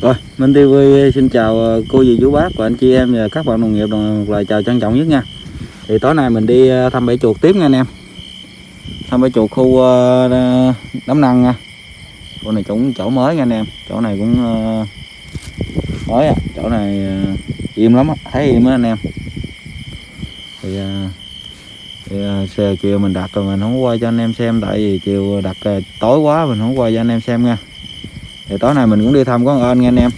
Rồi, Minh TV xin chào cô dì chú bác và anh chị em và các bạn đồng nghiệp, một lời chào trân trọng nhất nha. Thì tối nay mình đi thăm bẫy chuột tiếp nha anh em. Thăm bẫy chuột khu Đám Năng nha. Chỗ này cũng chỗ mới nha anh em. Chỗ này cũng mới à. Chỗ này im lắm á, thấy im á anh em. Thì chiều mình đặt rồi mình không quay cho anh em xem, tại vì chiều đặt tối quá mình không quay cho anh em xem nha. Thì tối nay mình cũng đi thăm con ên nha anh em.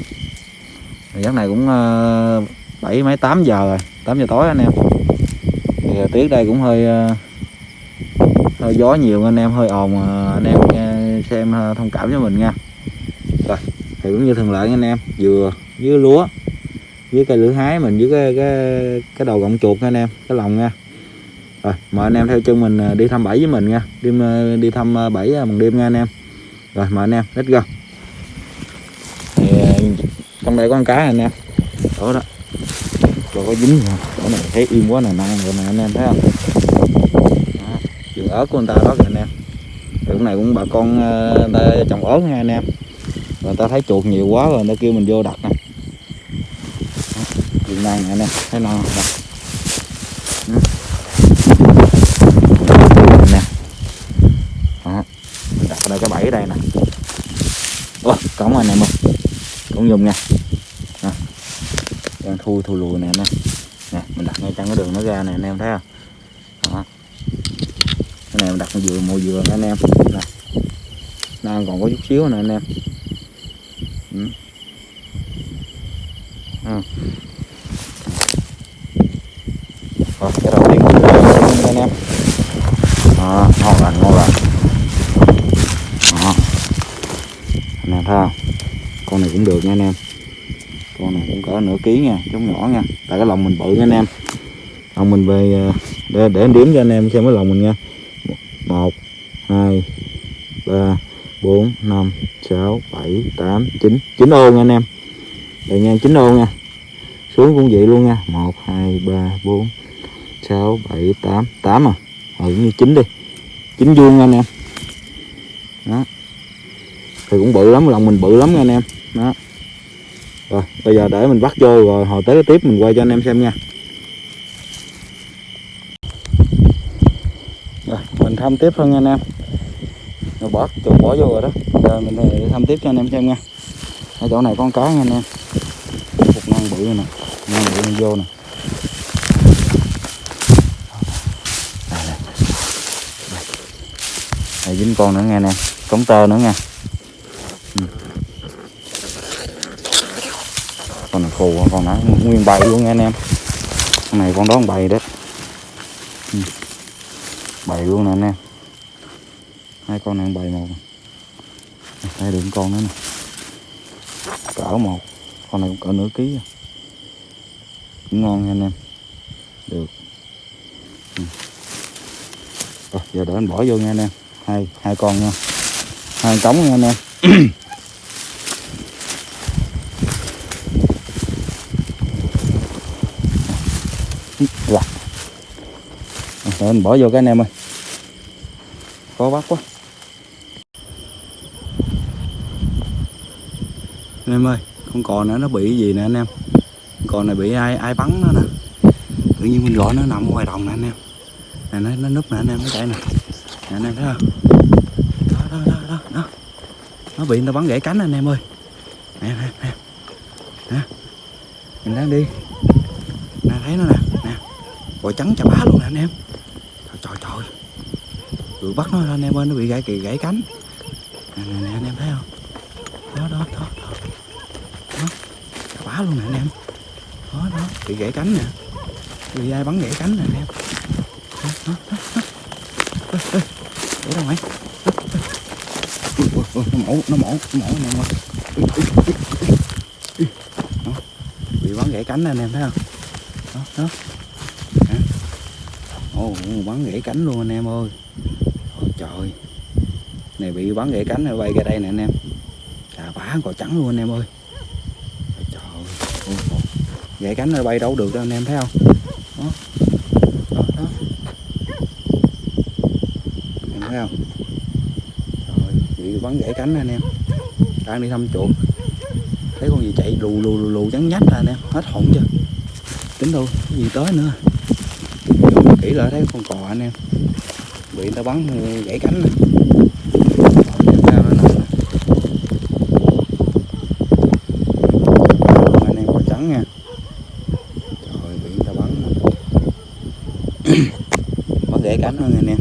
Thì giấc này cũng 7 mấy 8 giờ rồi, 8 giờ tối anh em. Thì tiết đây cũng hơi gió nhiều anh em, hơi ồn, anh em xem thông cảm cho mình nha. Rồi, thì cũng như thường lệ anh em, dừa với lúa với cây lưỡi hái mình với cái đầu gọng chuột nha anh em, cái lòng nha. Rồi, mời anh em theo chân mình đi thăm bẫy với mình nha, đi thăm bẫy bằng đêm nha anh em. Rồi mời anh em, let's go. Thì trong đây có con cá anh em, đó rồi có dính rồi. Chỗ này thấy im quá nè, năng rồi nè anh em thấy không? Vườn ớt của người ta đó kìa anh em. Thì lúc này cũng bà con người ta trồng ớt nha anh em. Rồi người ta thấy chuột nhiều quá rồi người ta kêu mình vô đặt nè. Vườn năng nè anh em, thấy non không? Nè. Đó. Mình đặt ở đây cái bẫy ở đây nè. Ủa, cổng anh em ơi. Cũng dùng nha. Đang thu lùi nè anh em. Nè, mình đặt ngay chân cái đường nó ra nè anh em thấy không? Đó. Cái này mình đặt mùa dừa nè anh em. Nè. Đang còn có chút xíu nè anh em. Rồi, cái đầu tiên anh em. Đó, ngon lành. Đó. Anh em thấy không? Con này cũng được nha anh em. Con này cũng cỡ nửa ký nha, giống nhỏ nha. Tại cái lòng mình bự nha anh em. Lòng mình về để anh đếm cho anh em xem cái lòng mình nha. 1 2 3 4 5 6 7 8 9 9 ô nha anh em. Đây nha, 9 ô nha. Xuống cũng vậy luôn nha. 1 2 3 4 6 7 8 8 à. Như 9 đi. 9 vuông nha anh em. Đó. Thì cũng bự lắm, lòng mình bự lắm nha anh em. Đó. Rồi, bây giờ để mình bắt vô rồi hồi tới tiếp mình quay cho anh em xem nha. Rồi, mình thăm tiếp thôi nha anh em. Rồi bỏ vô rồi đó. Rồi mình thăm tiếp cho anh em xem nha. Ở chỗ này con cá nha anh em. Một năng bự nè, năng bự nó vô nè. Đây dính con nữa nha anh em, cống tơ nữa nha. Con này khô, con nãy nguyên bầy luôn nha anh em. Con này con đó con bầy đó. Bầy luôn nè anh em. Hai con này bầy một. Đây đựng con nữa nè. Cỡ một. Con này cũng cỡ nửa ký. Cũng ngon nha anh em. Được. Rồi giờ để anh bỏ vô nha anh em. Hai con nha. Hai trống nha anh em. Rồi anh bỏ vô cái anh em ơi. Khó bắt quá. Anh em ơi, con cò nữa nó bị gì nè anh em. Con này bị ai bắn nó nè. Tự nhiên mình gọi nó nằm ngoài đồng nè anh em. Nè nó núp nè anh em, nó chạy nè. Nè anh em thấy không? Đó. Nó bị người ta bắn gãy cánh anh em ơi. Nè. Mình đang đi. Nè thấy nó nè. Bò trắng chà bá luôn nè anh em. Trời. Rồi bắt nó ra anh em ơi, nó bị gãy cánh. Nè anh em thấy không? Đó. Chà bá luôn nè anh em. Đó, bị gãy cánh nè. Bị ai bắn gãy cánh nè anh em. Đó. Để đâu mày? Nó mổ anh em ơi. Đó. Bị bắn gãy cánh nè anh em thấy không? Đó. Bắn gãy cánh luôn anh em ơi. Ôi trời. Này bị bắn gãy cánh rồi bay ra đây nè anh em. Chà bá cò trắng luôn anh em ơi. Trời. Gãy cánh rồi bay đâu được đâu anh em thấy không? Đó. Em thấy không? Trời, bị bắn gãy cánh anh em. Đang đi thăm chuột. thấy con gì chạy lù lù lù lù trắng nhách ra nè, hết hồn chưa. Tính đâu cái gì tới nữa. Vô kỹ lại thấy con cò anh em bị người ta bắn gãy cánh nè. Anh em cò trắng nha. Trời, bị người ta bắn bắn gãy cánh nữa anh em.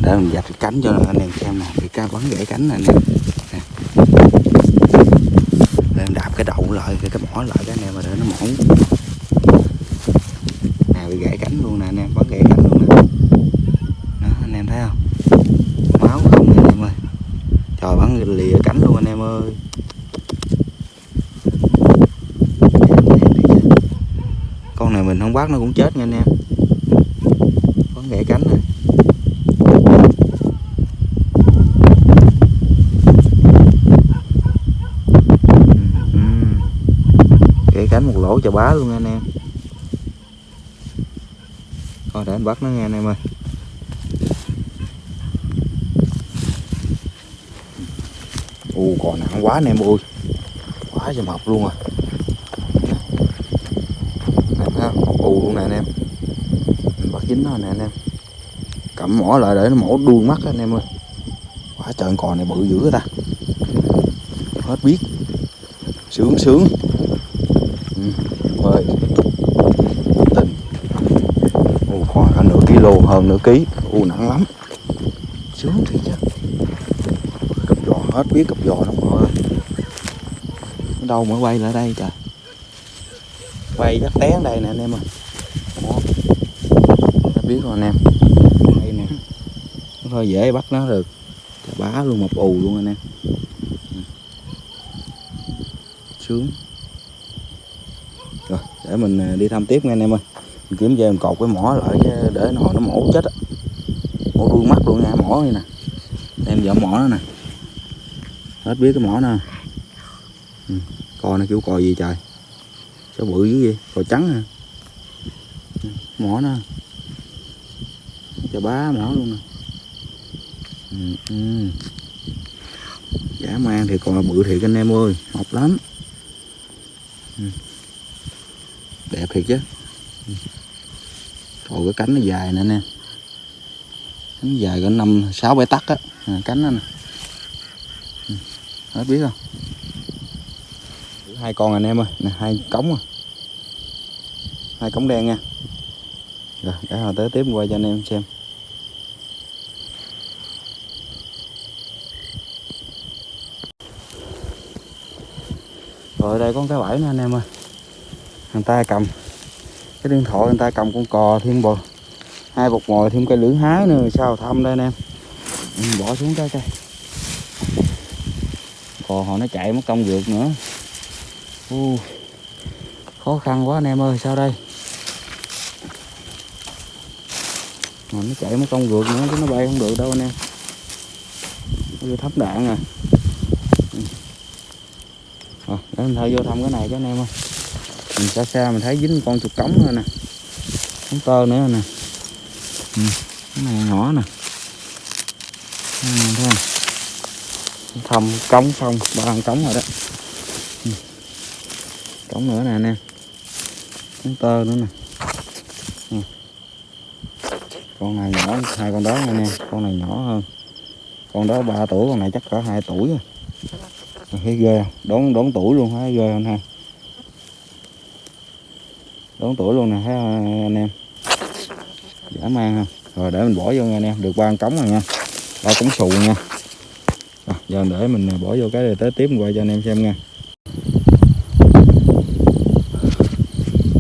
Để mình dập cái cánh cho anh em xem nè, bị cá bắn gãy cánh nè anh em. Để mình đạp cái đầu lại, cái mỏ lại cái anh em mà để nó mỏng. Nè bị gãy cánh luôn nè anh em, bắn gãy cánh luôn nè. Đó anh em thấy không? Máu không anh em ơi. Trời, bắn lìa cánh luôn anh em ơi. Con này mình không bắt nó cũng chết nha anh em. Bắn gãy cánh này. Gãy cánh một lỗ cho bá luôn anh em. Thôi để anh bắt nó nghe anh em ơi. Còn nặng quá anh em ơi, quá cho mập luôn à. Luôn nè anh em, mình bắt dính nó nè anh em, cầm mỏ lại để nó mổ đuôi mắt anh em ơi. Quá trời con này bự dữ ta, hết biết, sướng ơi tình. Khoảng cả nửa kilo, hơn nửa ký, nặng lắm, sướng thiệt chứ. Cặp giò hết biết, cặp giò lắm rồi. Ở đâu mà quay lại đây trời, quay chắc té ở đây nè anh em ơi. Đó, biết rồi anh em, đây nè, thôi dễ bắt nó được, chà bá luôn, mập luôn anh em. Sướng. Rồi để mình đi thăm tiếp nha anh em ơi. Mình kiếm về mình cột cái mỏ lại để nó mổ chết á, mổ đuôi mắt luôn nha, mỏ này nè, em dọn mỏ nó nè, hết biết cái mỏ nè. Cò này kêu cò gì trời, sao bự dữ vậy, cò trắng à. Mỏ nó chà bá mỏ luôn nè. Dã man thì còn là bự thiệt anh em ơi, mập lắm. Đẹp thiệt chứ. Còn cái cánh nó dài nè anh em, cánh dài có 5-6-7 tấc á, cánh nó nè. Hết biết không. Hai con anh em ơi, nè, hai cống à, hai cống đen nha. Rồi để hồi tới tiếp quay cho anh em xem. Rồi đây có cái bẫy nữa anh em ơi, người ta cầm cái điện thoại, người ta cầm con cò thêm bò, 2 bột mồi thêm cây lưỡi hái nữa, sao thăm đây anh em. Bỏ xuống cái cò họ nó chạy mất công vượt nữa. Khó khăn quá anh em ơi, sao đây. Họ nó chạy mất công vượt nữa chứ nó bay không được đâu anh em, nó thấm đạn à. Rồi để mình thôi vô thăm cái này cho anh em ơi. Mình xa mình thấy dính con chuột cống nữa nè, con tơ nữa nè. Cái này nhỏ nè, thấy không? Thăm cống xong 3 cống rồi đó. Cống nữa nè anh em, con tơ nữa nè. Con này nhỏ, hai con đó anh em, con này nhỏ hơn, con đó 3 tuổi, con này chắc cỡ 2 tuổi rồi. Thấy ghê không? Đón tuổi luôn, thấy ghê không ha? Đón tuổi luôn nè, thấy anh em, dã man ha. Rồi để mình bỏ vô nha anh em, được 3 cống rồi nha, 3 cống xù nha. Rồi, giờ để mình bỏ vô cái này tới tiếp quay cho anh em xem nha.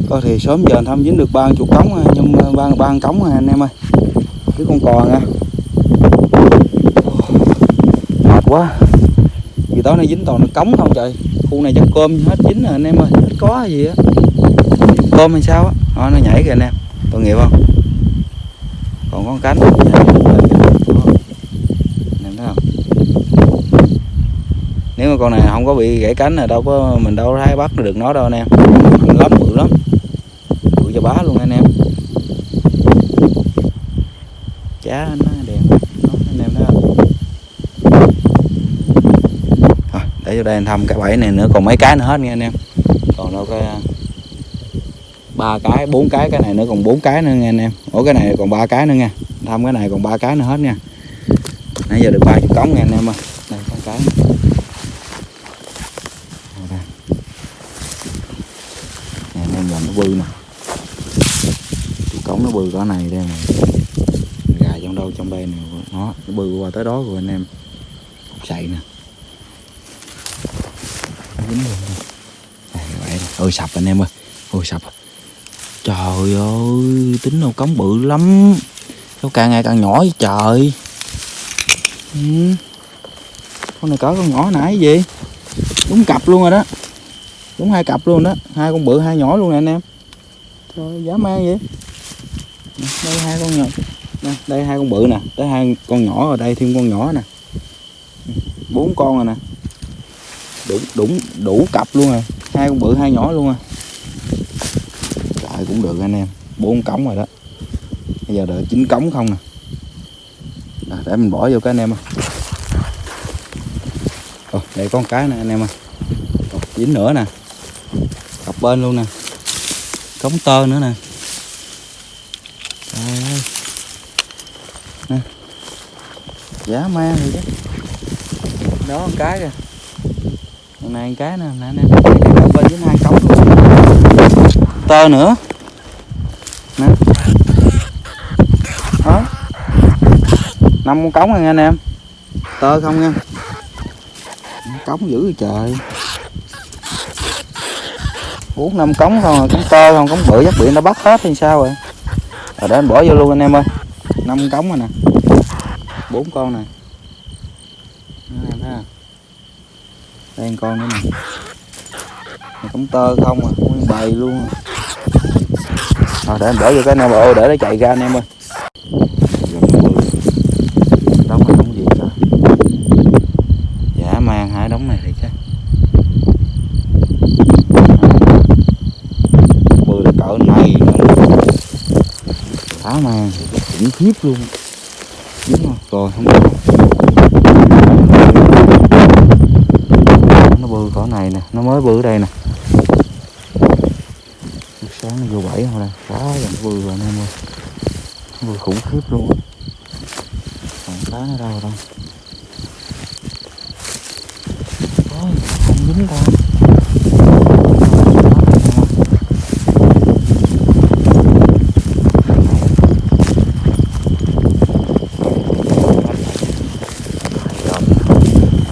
Coi thì sớm giờ thăm dính được 3 chục cống, nhưng 3 cống rồi anh em ơi, cái con cò nha. Mệt quá, vì tối nay dính toàn là cống không trời, khu này chắc cơm hết dính rồi anh em ơi, hết có gì á, cơm hay sao á. Đó, nó nhảy kìa anh em, tội nghiệp không, còn con cánh anh em thấy không. Nếu mà con này không có bị gãy cánh là mình đâu thấy bắt được nó đâu anh em, bự lắm, bự cho bá luôn anh em. Chá nó đèn nó. để vô đây anh thăm cái bẫy này nữa, còn mấy cái nữa hết nha anh em. Còn đâu cái 3 cái 4 cái này nữa còn 4 cái nữa nha anh em. Ủa cái này còn 3 cái nữa nha, thăm cái này còn 3 cái nữa hết nha. Nãy giờ được 30 cống nha anh em ơi. Đây con cái nè anh em, nhìn nó bự nè, cống nó bự cỡ này đây mà gà trong đâu trong đây nè, nó bự qua tới đó rồi anh em. Sậy nè, dính luôn đây. Ôi sập anh em ơi, ôi sập. Trời ơi, tính đâu cống bự lắm, sao càng ngày càng nhỏ vậy trời. Con này cỡ con nhỏ nãy gì, đúng cặp luôn rồi đó, đúng 2 cặp luôn đó, 2 con bự 2 nhỏ luôn nè anh em. Trời dã man vậy. Đây 2 con nhỏ nè, đây 2 con bự nè, tới 2 con nhỏ ở đây thêm con nhỏ nè, 4 con rồi nè, đủ cặp luôn rồi, 2 con bự 2 nhỏ luôn rồi. Trời cũng được anh em, 4 cống rồi đó, bây giờ đợi 9 cống không nè. Để mình bỏ vô cái anh em ơi. Đây có một cái nè anh em ơi, dính nữa nè, cặp bên luôn nè, cống tơ nữa nè. Trời ơi nè, dã man rồi chứ. Đó một cái kìa, con này một cái nè anh em, cặp bên với 2 cống luôn, tơ nữa nè. Đó 5 con cống rồi nha anh em, tơ không nha, cống dữ vậy trời. 4-5 cống không, cống tơ không, cống bự chắc bị nó bắt hết hay sao rồi. Rồi để anh bỏ vô luôn anh em ơi. 5 cống rồi nè, 4 con nè, đây con nữa nè, cống tơ không à, nguyên bầy luôn. Rồi để anh bỏ vô cái anh em ơi, để nó chạy ra anh em ơi. Đóng này đóng gì trời, dã man 2 đống này thì chắc bự là cỡ này dã man khủng khiếp luôn. Đúng rồi, rồi không được. Nó bự cỡ này nè, nó mới bự ở đây nè, sáng nó vô bẫy không đây, quá là nó bự rồi anh em ơi, nó bự khủng khiếp luôn. Còn cá nó đâu rồi đâu, ôi không dính đâu.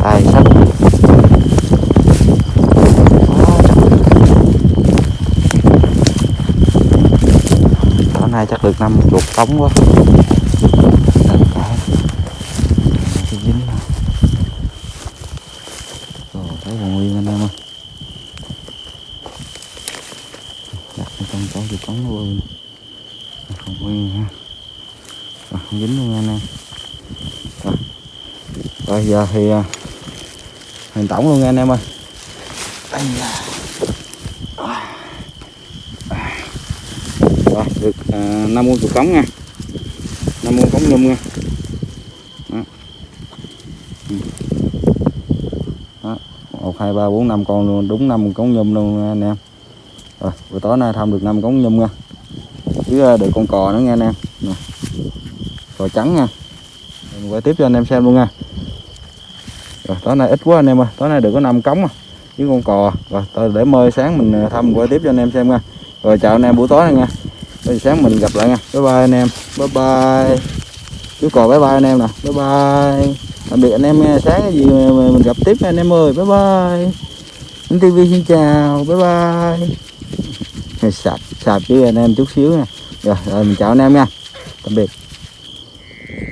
Tài sắt bữa nay chắc được 50 tống quá. Dính rồi, thấy còn nguyên anh em ơi, đặt trong chỗ thì cống nó bơi còn nguyên ha. Rồi, không dính luôn anh em. Rồi giờ thì hình tổng luôn nha anh em ơi. Đây là rồi được 5 con chuột cống nha, 5 con cống nhum nha. Đó. Đó. 1, 2, 3, 4, 5 con luôn, đúng 5 con nhum luôn nha anh em. Rồi buổi tối nay thăm được 5 con nhum nha, với được con cò nữa nha anh em. Nè, cò trắng nha, mình quay tiếp cho anh em xem luôn nha. Rồi tối nay ít quá anh em ơi, tối nay được có 5 cống với con cò. Rồi tôi để mời sáng mình thăm quay tiếp cho anh em xem nha. Rồi chào anh em buổi tối này nha, rồi sáng mình gặp lại nha. Bye bye anh em, bye bye chú cò, bye bye anh em nè, bye bye, tạm biệt anh em nha. Sáng cái gì mình gặp tiếp nha anh em ơi, bye bye. Anh TV xin chào, bye bye. Sạp với anh em chút xíu nha. Rồi mình chào anh em nha, tạm biệt.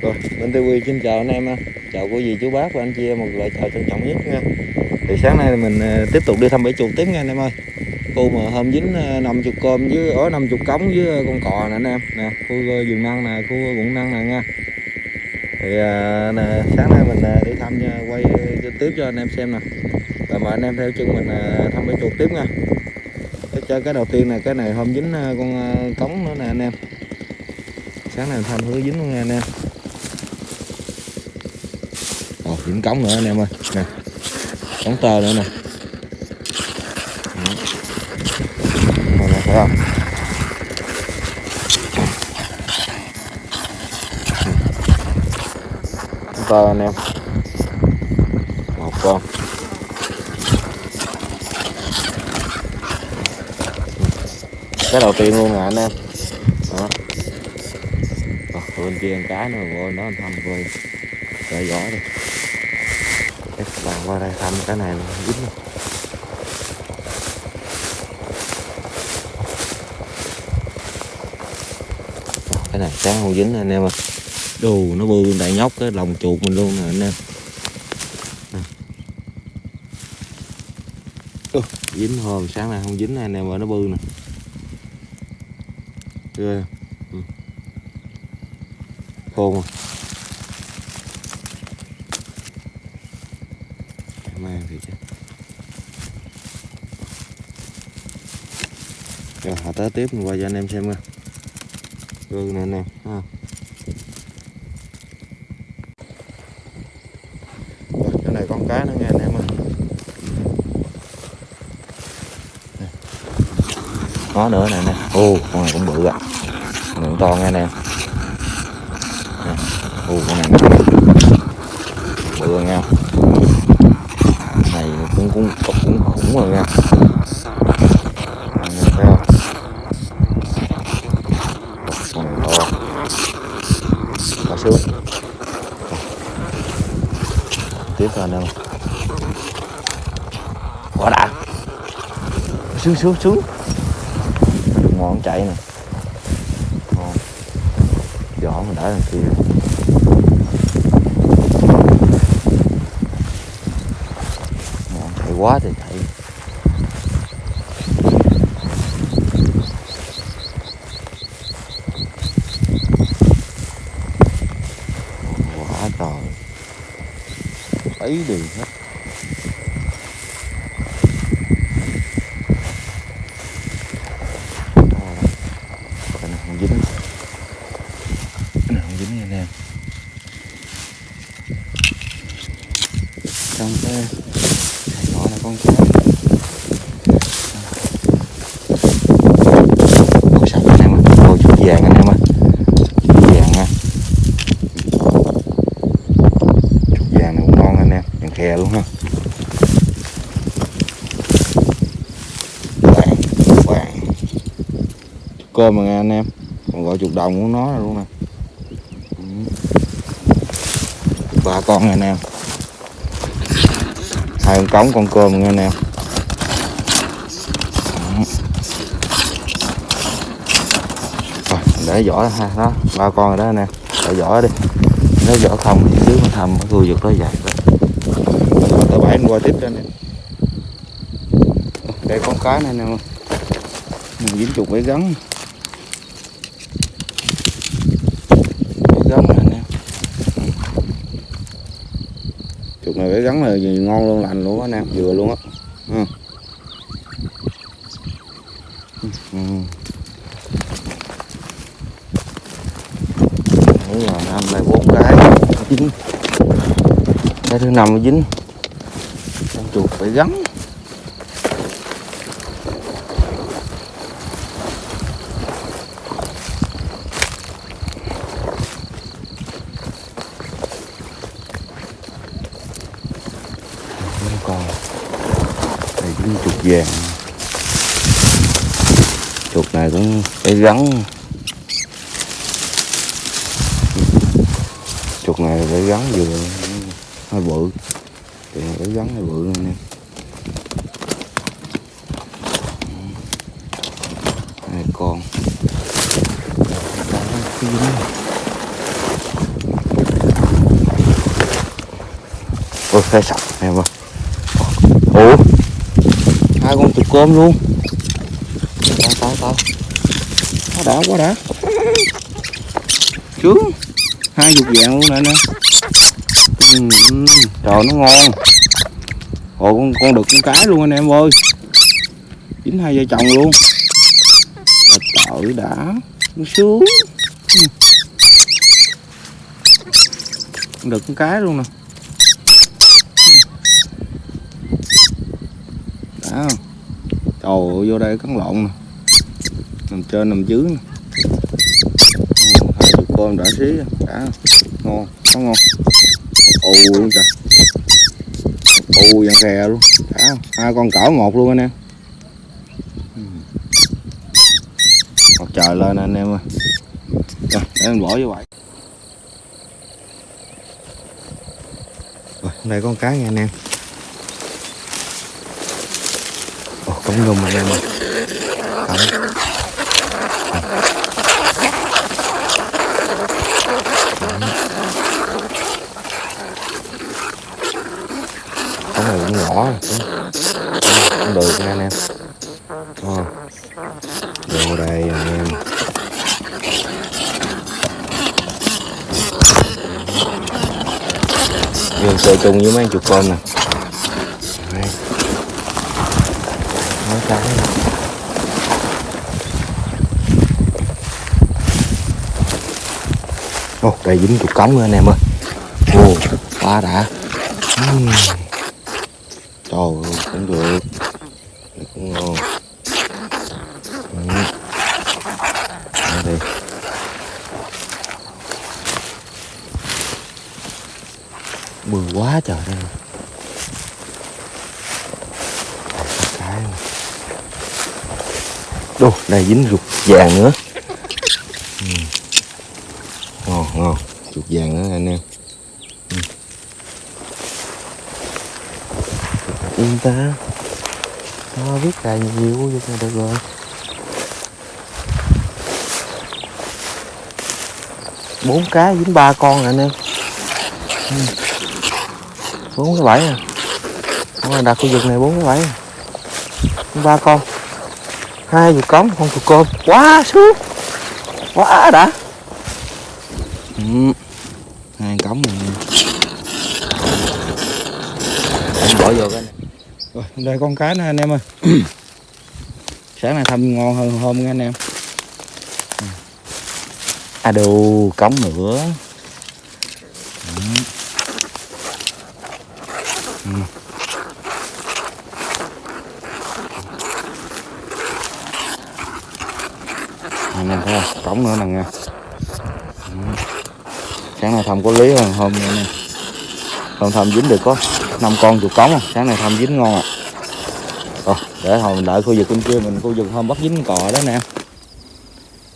Rồi bên TV xin chào anh em nha, chào cô dì chú bác và anh chị em một lời chào trân trọng nhất nha. Thì sáng nay mình tiếp tục đi thăm bẫy chuột tiếp nha anh em ơi. Khu mà hôm dính 50 con với 50 cống với con cò nè anh em nè, khu vườn năng nè, khu bụng năng nè nha. Thì nè, sáng nay mình đi thăm nha, quay tiếp cho anh em xem nè. Rồi mời anh em theo chân mình thăm bẫy chuột tiếp nha. Cái đầu tiên là cái này hôm dính con cống nữa nè anh em. Sáng nay thăm hứa dính luôn nha anh em. Dính cống nữa anh em ơi nè, Cắn tơ nữa nè. Đây nè, thấy không? Cắn tơ anh em. Một con. Cái đầu tiên luôn nè anh em. Đó. Bên kia con cái nữa rồi, nó thăm rồi. Đợi giỏ đi. Các bạn qua đây thăm cái này dính luôn. Cái này sáng không dính anh em ơi. Đồ nó bư đại nhóc cái lòng chuột mình luôn nè anh em. Dính hôm sáng nay không dính anh em ơi, nó bư nè. Ghê. Khôn rồi. Mang thì chứ. Rồi họ tới tiếp mình quay cho anh em xem coi. Gương nè anh em ha. Rồi, cái này con cá nữa nha anh em ơi. Có nữa nè nè. Ô, con này cũng bự ạ. Con này cũng to nha anh em. Ô, con này bự nha. Này cũng khủng rồi nha. Thấy không? Con này to. Có sướng. Tiếp rồi anh em. Quá đã. Xuống. Ngon chạy nè. Ngon. Vỏ mình đỡ đằng kia. Ngon, chạy quá thì chạy. Quá trời. Ấy đi hết. Cái này không dính. Cái này không dính nha anh em. Trong cái nhỏ là con cá. Ôi sao anh em ơi. Ôi chút vàng anh em ơi. Chút vàng nha. Chút vàng này cũng ngon anh em. Vàng khe luôn ha. Vàng. Chút cơm mà nghe anh em. Còn gọi chuột đồng của nó luôn nè. 3 con nha anh em. 2 con cống con cơm nha anh em. Rồi, để vỏ ha đó, 3 con rồi đó anh em. Để vỏ đi. Nếu vỏ không thì xíu nó thầm nó thui giật nó dài. Tờ 7 qua tiếp cho anh em. Đây con cá này anh em. Mình dính chuột bẫy gắn. Gắn này anh em. Chuột này bẫy gắn là gì ngon luôn, lành luôn á anh em, vừa luôn á. Đúng rồi, anh lại 4 cái dính. Cái thứ 5 mới dính. Con chuột phải gắn. Con này dính chuột vàng. Chuột này cũng phải gắn. Chuột này phải gắn vừa hơi bự, thì phải gắn hơi bự nè. Hai con. Ôi phải sạch em ơi. Ủa 2 con chuột cơm luôn. Tao nó đã quá đã. Trướng 2 chuột vàng luôn nè nè. Trời nó ngon. Ồ con đực con cái luôn anh em ơi. Dính 2 vợ chồng luôn. Trời đã. Nó sướng. Con đực con cái luôn nè. không? Trời ơi, vô đây cắn lộn nè, nằm trên nằm dưới nè. Hai chục con đã xí đã ngon, có ngon. Ù luôn trời, ù vàng khè luôn, đã không? Hai con cỡ một luôn anh em. Mặt trời lên anh em ơi. Rồi, để mình bỏ vô vậy. Rồi, đây con cá nha anh em. Ồ, cống nhung anh em ơi. Cống này cũng nhỏ cũng được nha anh em. Vô đây anh em. Vô chơi chung với mấy chục con nè. Nói cái ồ, đây dính chục cống nữa anh em ơi. Ồ, quá đã. Trời ơi, cũng được. Cũng ngon. Đây. Bự quá trời đây. Cái đồ, đây dính ruột vàng nữa. Ngon ngon, ruột vàng nữa anh em. Yên ta, nó biết cài nhiều vô này được rồi. Bốn cá dính 3 con anh em. 4 cái bẫy à. Con đặt khu vực này 4 cái bẫy à. 3 con. 2 chục cống, con chục cơm. Quá sướng. Quá đã. 2 cống này. Em bỏ vô cái này. Rồi, đây con cá nữa anh em ơi. Sáng nay thăm ngon hơn hôm nha anh em. À đồ, cống nữa. Anh em thấy không? Cống nữa nè nha. Sáng nay thăm có lý hơn hôm nha anh em. Hôm thăm dính được có 5 con chục cống. Sáng nay thăm dính ngon à. Rồi, để hồi mình đợi khu vực bên kia, mình khu vực hôm bắt dính con cò đó nè.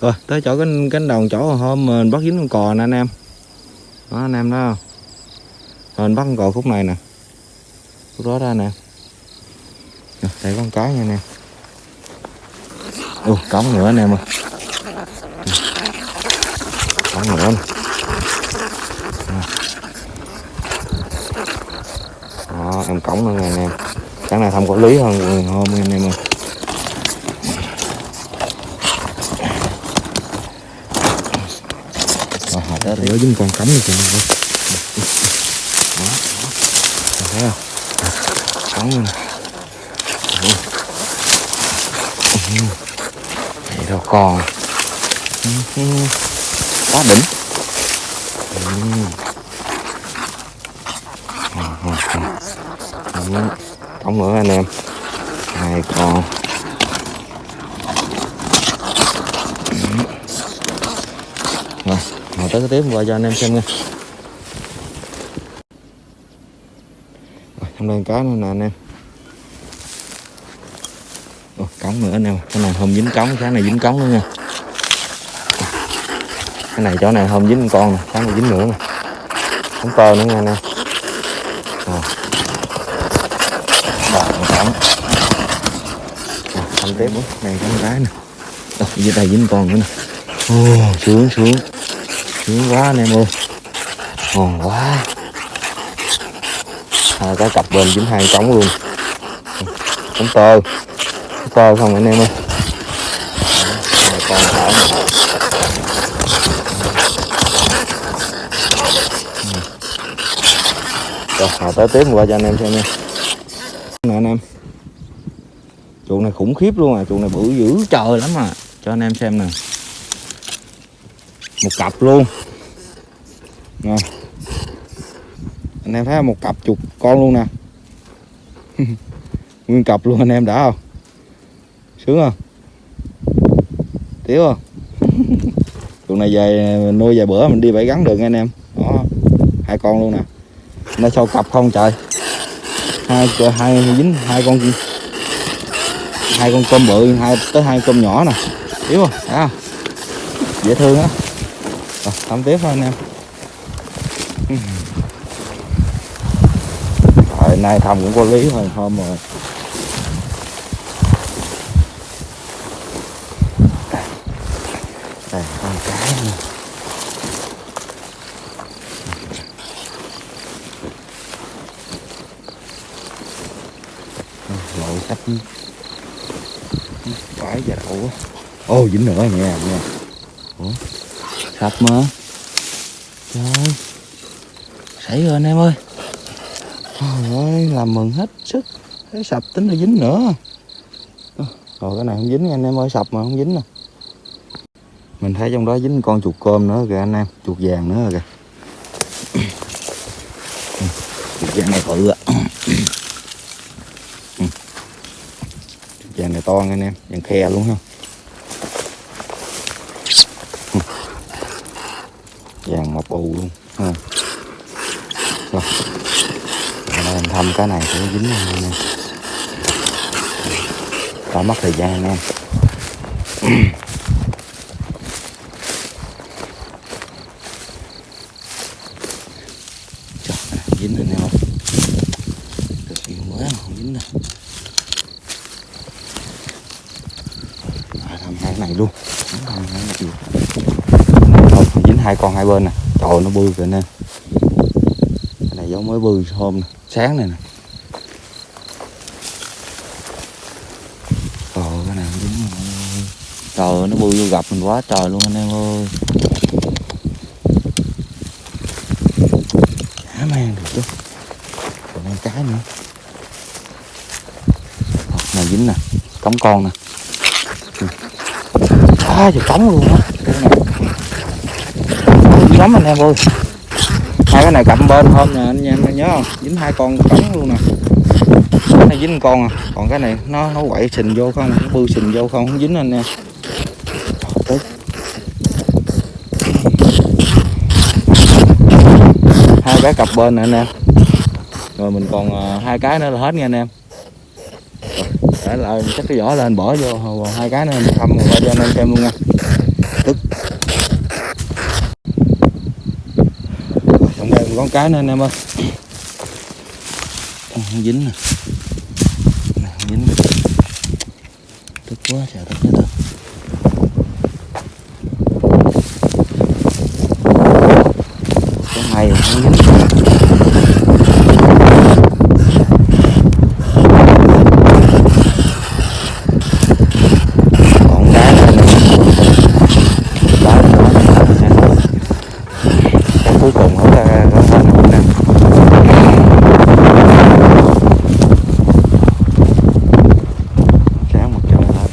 Rồi, tới chỗ cánh đồng chỗ hôm mình bắt dính con cò nè anh em. Đó anh em đó. Rồi mình bắt con cò khúc này nè. Khúc đó ra nè. Rồi, đây con cá nha anh em. Cống nữa anh em ơi. Cống nữa nè. Đó, em cống nữa nha anh em. Sáng nay thăm có lý hơn hôm anh em ơi. Rồi, để dính con cống này kìa. Đó, thấy không? Cống luôn. Đây đâu còn. Quá đỉnh. Cống nữa anh em. 2 con. Rồi tới cái tiếp qua cho anh em xem nha. Rồi trong đây cá nữa nè anh em. Cống nữa anh em. Cái này hôm dính cống, sáng này dính cống nữa nha. Cái này chỗ này hôm dính con nè, sáng này dính nữa nè. Cống tơ nữa nha anh em. Cống. Thăm tiếp nữa. Này có con gái nè. Dưới đây dính con nữa nè. Sướng sướng. Sướng quá anh em ơi. Ngon quá. Hai cái cặp bên dính 2 cống luôn. Cống tơ. Cống tơ không anh em ơi. Này còn thở. Rồi tới tiếp qua cho anh em xem nha. Nè anh em. Chuồng này khủng khiếp luôn à, chuồng này bự dữ trời lắm à. Cho anh em xem nè. Một cặp luôn. Nè. Anh em thấy một cặp chục con luôn nè. Nguyên cặp luôn anh em, đã không? Sướng không? Thiếu không? Tụi này về nuôi vài bữa mình đi bẫy gắn được nha anh em. Đó, 2 con luôn nè. Nó sâu cặp không trời. Hai dính hai con tôm bự, tới 2 tôm nhỏ nè. Thiếu không? Đã không? Dễ thương á. Rồi, thăm tiếp thôi anh em. Rồi, nay thăm cũng có lý hơn hôm rồi. Đây, con cái nữa. Lội sắp phải và đậu quá. Ô, dính nữa nha. Ủa, sập mà. Trời ơi, sảy rồi anh em ơi. Trời ơi, làm mừng hết sức. Thấy sập tính là dính nữa. Rồi cái này không dính nha anh em ơi, sập mà không dính nè. Mình thấy trong đó dính con chuột cơm nữa kìa anh em, chuột vàng nữa rồi kìa. Chuột vàng này bự á. Chuột vàng này to nha anh em, vàng khe luôn ha. Vàng mập ù luôn ha. Rồi. Mình thăm cái này cũng dính nha anh em. Đã mất thời gian anh em. Trời, dính anh em ơi. Cực yêu quá mà không dính đâu. Thăm hai cái này luôn. Thăm hai cái này. Thôi, dính 2 con hai bên nè. Trời nó bươi kìa anh em. Cái này giống mới bươi hôm nè, sáng này nè. Trời cái này không dính rồi. Trời nó bươi vô gặp mình quá trời luôn anh em ơi. Hả mang được chứ. Còn đang cái nữa. Này dính nè, cống con nè. Trời cống luôn á. Dính lắm anh em ơi. 2 cái này cặp bên hôm nè anh em nhớ không? Dính 2 con cống luôn nè. Cái này dính 1 con à. Còn cái này nó quậy sình vô không, nó bươi sình vô không dính anh em. Trời, 2 cái cặp bên nè anh em. Rồi mình còn 2 cái nữa là hết nha anh em. Để lại chắc cái vỏ lên bỏ vô 2 cái nữa mình thăm qua cho anh em xem luôn nha. Tức. Trong đây còn cái nữa anh em ơi. Không dính nè. Này không dính nè. Tức quá trời đất hết. Cái này không dính. Cuối cùng hết ra có hết nữa nè. Sáng một trời lên.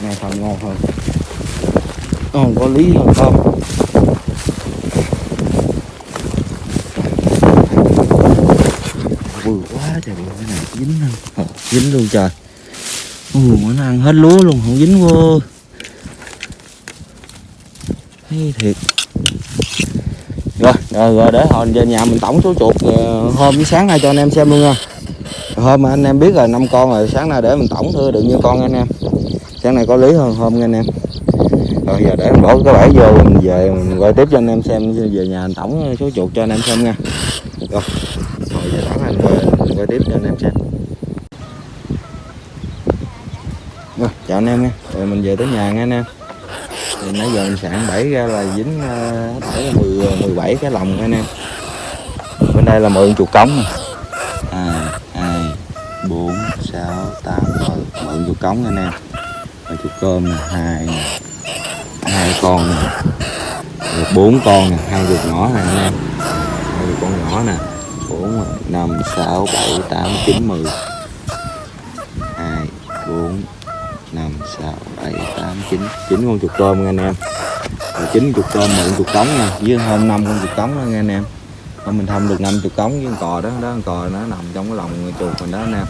Nghe phần ngon hơn. Có lý hơn không? Bự quá trời, bự cái này dính không? Dính luôn trời. Nó ăn hết lúa luôn, không dính vô. Thấy thiệt. Rồi để hồi về nhà mình tổng số chuột hôm với sáng nay cho anh em xem luôn nha. Hôm mà anh em biết rồi 5 con rồi, sáng nay để mình tổng thưa được nhiêu con anh em. Sáng nay có lý hơn hôm nha anh em. Rồi giờ để mình bỏ cái bẫy vô mình về mình quay tiếp cho anh em xem, về nhà mình tổng số chuột cho anh em xem nha. Rồi giờ đón anh quay tiếp cho anh em xem. Rồi, chào anh em nha. Rồi mình về tới nhà nha anh em. Thì nãy giờ mình sạn bẫy ra là dính bẫy 17 cái lồng nha anh em. Bên đây là mượn chuột cống nè. 2, 4, 6, 8 rồi mượn chuột cống nha anh em. Rồi chuột cơm nè, 2 con nè. Rồi 4 con nè, 2 chuột nhỏ nè anh em. 2 chuột con nhỏ nè. 4, 5, 6, 7, 8, 9, 10. 2, 4, 5, 6, 7, 8, 9 con chuột tôm nha anh em. 9 chục tôm 10 chục cống nha, với hơn 5 con chục cống đó nghe anh em. Hôm mình thăm được 50 cống với con cò đó, con cò nó nằm trong cái lồng chuột mình đó anh em.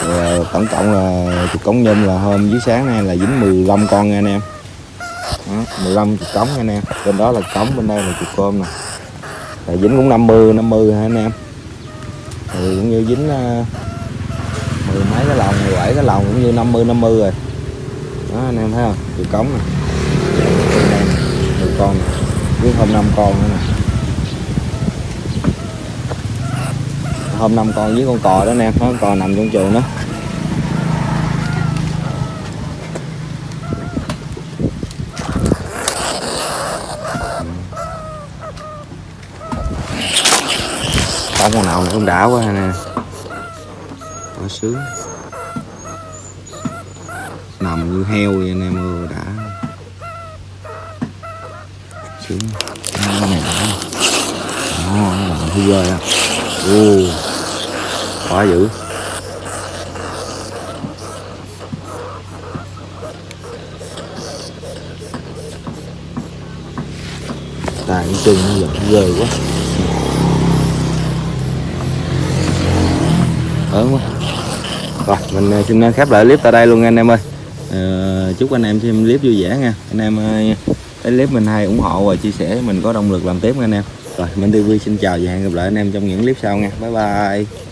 Rồi, tổng cộng là chục cống nhum là hôm dưới sáng nay là dính 15 con nha anh em. Đó, 15 chục cống nha anh em. Bên đó là cống, bên đây là chục tôm nè. Rồi dính cũng 50 hả anh em. Rồi cũng như dính 10 mấy cái lồng, 17 cái lồng cũng như 50 rồi. Đó anh em thấy không? Chục cống nè. 10 con nè. Với hôm 5 con nữa nè. Hôm 5 con với con cò đó nè, con cò nằm trong chuồng đó. Có con nào cũng đã quá nè, có sướng, nằm như heo vậy anh em ơi, đã sướng. Cái này đã, nó làm thứ ghê á, ô quá dữ. Tài cái chân nó giật ghê quá, ớn quá. Rồi mình xin khép lại clip tại đây luôn anh em ơi. Chúc anh em xem clip vui vẻ nha anh em ơi. Cái clip mình hay ủng hộ và chia sẻ mình có động lực làm tiếp nha anh em. Rồi mình TV xin chào và hẹn gặp lại anh em trong những clip sau nha, bye bye.